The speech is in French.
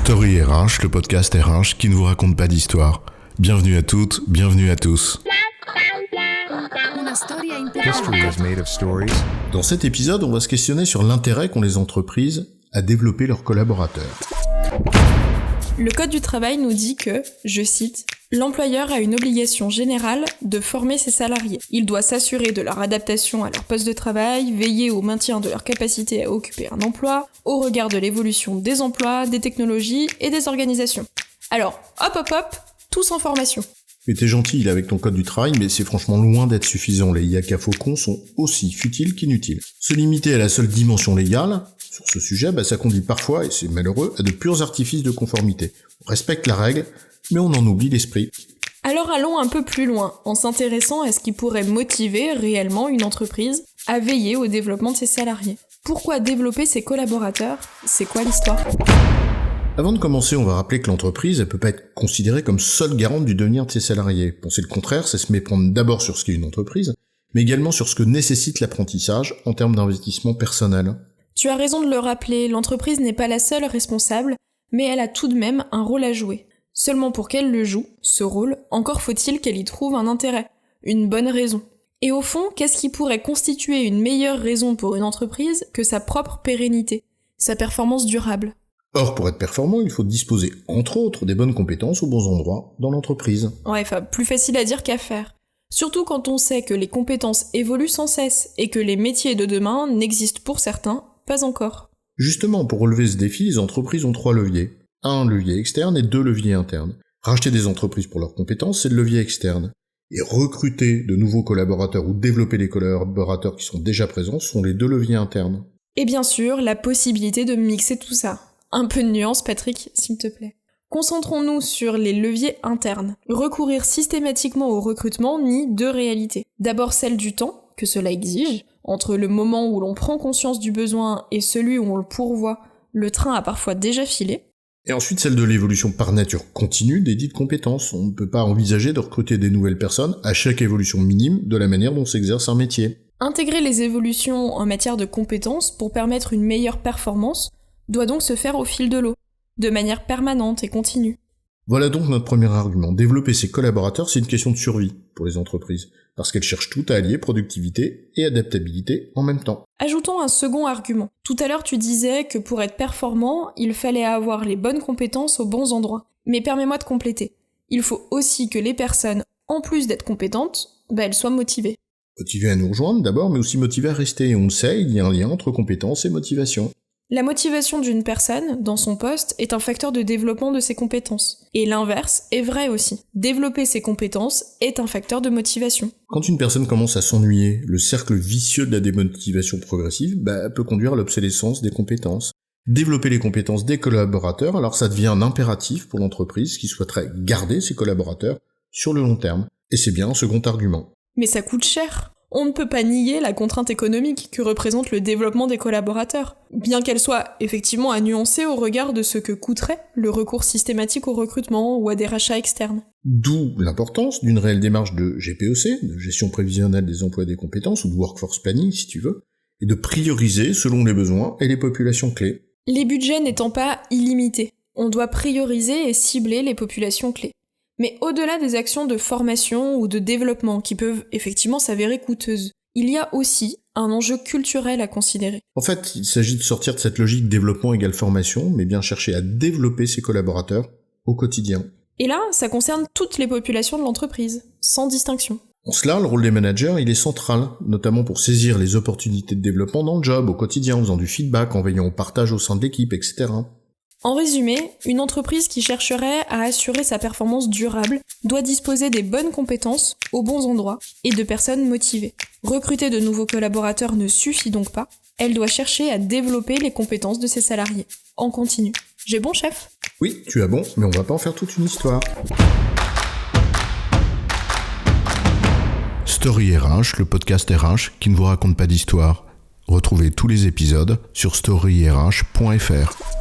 Story RH, le podcast RH qui ne vous raconte pas d'histoire. Bienvenue à toutes, bienvenue à tous. History is made of stories. Dans cet épisode, on va se questionner sur l'intérêt qu'ont les entreprises à développer leurs collaborateurs. Le Code du travail nous dit que, je cite, « L'employeur a une obligation générale de former ses salariés. Il doit s'assurer de leur adaptation à leur poste de travail, veiller au maintien de leur capacité à occuper un emploi, au regard de l'évolution des emplois, des technologies et des organisations. » Alors, hop, tous en formation. Mais t'es gentil avec ton Code du travail, mais c'est franchement loin d'être suffisant. Les yaka faucons sont aussi futiles qu'inutiles. Se limiter à la seule dimension légale, sur ce sujet, ça conduit parfois, et c'est malheureux, à de purs artifices de conformité. On respecte la règle, mais on en oublie l'esprit. Alors allons un peu plus loin, en s'intéressant à ce qui pourrait motiver réellement une entreprise à veiller au développement de ses salariés. Pourquoi développer ses collaborateurs ? C'est quoi l'histoire ? Avant de commencer, on va rappeler que l'entreprise, elle peut pas être considérée comme seule garante du devenir de ses salariés. Penser le contraire, c'est se méprendre d'abord sur ce qu'est une entreprise, mais également sur ce que nécessite l'apprentissage en termes d'investissement personnel. Tu as raison de le rappeler, l'entreprise n'est pas la seule responsable, mais elle a tout de même un rôle à jouer. Seulement pour qu'elle le joue, ce rôle, encore faut-il qu'elle y trouve un intérêt, une bonne raison. Et au fond, qu'est-ce qui pourrait constituer une meilleure raison pour une entreprise que sa propre pérennité, sa performance durable ? Or, pour être performant, il faut disposer, entre autres, des bonnes compétences aux bons endroits dans l'entreprise. Ouais, plus facile à dire qu'à faire. Surtout quand on sait que les compétences évoluent sans cesse et que les métiers de demain n'existent pour certains pas encore. Justement, pour relever ce défi, les entreprises ont 3 leviers. Un levier externe et 2 leviers internes. Racheter des entreprises pour leurs compétences, c'est le levier externe. Et recruter de nouveaux collaborateurs ou développer les collaborateurs qui sont déjà présents sont les 2 leviers internes. Et bien sûr, la possibilité de mixer tout ça. Un peu de nuance, Patrick, s'il te plaît. Concentrons-nous sur les leviers internes. Recourir systématiquement au recrutement nie 2 réalités. D'abord celle du temps, que cela exige. Entre le moment où l'on prend conscience du besoin et celui où on le pourvoit, le train a parfois déjà filé. Et ensuite celle de l'évolution par nature continue des dites compétences. On ne peut pas envisager de recruter des nouvelles personnes à chaque évolution minime de la manière dont s'exerce un métier. Intégrer les évolutions en matière de compétences pour permettre une meilleure performance doit donc se faire au fil de l'eau, de manière permanente et continue. Voilà donc notre premier argument. Développer ses collaborateurs, c'est une question de survie pour les entreprises, parce qu'elles cherchent toutes à allier productivité et adaptabilité en même temps. Ajoutons un second argument. Tout à l'heure, tu disais que pour être performant, il fallait avoir les bonnes compétences aux bons endroits. Mais permets-moi de compléter. Il faut aussi que les personnes, en plus d'être compétentes, elles soient motivées. Motivées à nous rejoindre d'abord, mais aussi motivées à rester. Et on le sait, il y a un lien entre compétences et motivation. La motivation d'une personne, dans son poste, est un facteur de développement de ses compétences. Et l'inverse est vrai aussi. Développer ses compétences est un facteur de motivation. Quand une personne commence à s'ennuyer, le cercle vicieux de la démotivation progressive peut conduire à l'obsolescence des compétences. Développer les compétences des collaborateurs, alors ça devient un impératif pour l'entreprise qui souhaiterait garder ses collaborateurs sur le long terme. Et c'est bien un second argument. Mais ça coûte cher. On ne peut pas nier la contrainte économique que représente le développement des collaborateurs, bien qu'elle soit effectivement à nuancer au regard de ce que coûterait le recours systématique au recrutement ou à des rachats externes. D'où l'importance d'une réelle démarche de GPEC, de gestion prévisionnelle des emplois et des compétences, ou de workforce planning si tu veux, et de prioriser selon les besoins et les populations clés. Les budgets n'étant pas illimités, on doit prioriser et cibler les populations clés. Mais au-delà des actions de formation ou de développement qui peuvent effectivement s'avérer coûteuses, il y a aussi un enjeu culturel à considérer. En fait, il s'agit de sortir de cette logique développement égale formation, mais bien chercher à développer ses collaborateurs au quotidien. Et là, ça concerne toutes les populations de l'entreprise, sans distinction. En cela, le rôle des managers, il est central, notamment pour saisir les opportunités de développement dans le job, au quotidien, en faisant du feedback, en veillant au partage au sein de l'équipe, etc. En résumé, une entreprise qui chercherait à assurer sa performance durable doit disposer des bonnes compétences aux bons endroits et de personnes motivées. Recruter de nouveaux collaborateurs ne suffit donc pas, elle doit chercher à développer les compétences de ses salariés, en continu. J'ai bon, chef ? Oui, tu as bon, mais on va pas en faire toute une histoire. Story RH, le podcast RH qui ne vous raconte pas d'histoire. Retrouvez tous les épisodes sur storyrh.fr.